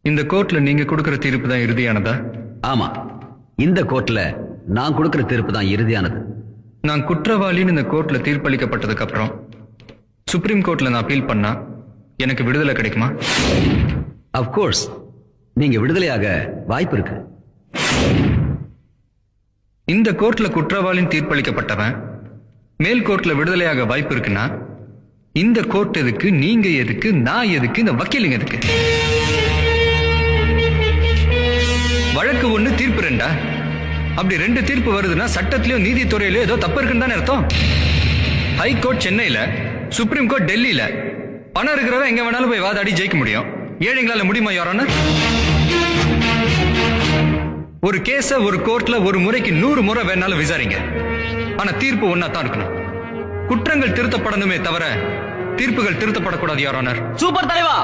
இந்த கோர்ட்ல நீங்க கொடுக்கிற தீர்ப்பு தான் இறுதியானதா? ஆமா, இந்த கோர்ட்ல நான் கொடுக்கிற தீர்ப்பு தான் இறுதியானது. நான் குற்றவாளின்னு இந்த கோர்ட்ல தீர்ப்பளிக்கப்பட்டதுக்கு அப்புறம் சுப்ரீம் கோர்ட்ல நான் அப்பீல் பண்ணா எனக்கு விடுதலை கிடைக்குமா? அப்கோர்ஸ், நீங்க விடுதலையாக வாய்ப்பு இருக்கு. இந்த கோர்ட்ல குற்றவாளின்னு தீர்ப்பளிக்கப்பட்டவன் மேல் கோர்ட்ல விடுதலையாக வாய்ப்பு இருக்குன்னா இந்த கோர்ட் எதுக்கு, நீங்க எதுக்கு, நான் எதுக்கு, இந்த வக்கீலுங்க எதுக்கு? வழக்கு ஒண்ணு தீர்ப்பு ரெண்டா? அப்படி ரெண்டு தீர்ப்பு வருதுன்னா சட்டத்திலயோ நீதித்துறையிலயோ ஏதோ தப்பு இருக்குன்னு தானே அர்த்தம். ஹை கோர்ட் சென்னையில, சுப்ரீம் கோர்ட் டெல்லியில. பணம் இருக்கிறவன் எங்க வேணாலும் போய் வாதாடி ஜெயிக்க முடியும். ஏழைங்களால முடியுமா யாரான? ஒரு கேஸ ஒரு கோர்ட்ல ஒரு முறைக்கு 100 முறை வேணாலும் விசாரிங்க. ஆனா தீர்ப்பு ஒன்னா தான் இருக்கணும். குற்றங்கள் திருத்தப்படணுமே தவிர தீர்ப்புகள் திருத்தப்படக்கூடாது யாரானர். சூப்பர் தலைவா.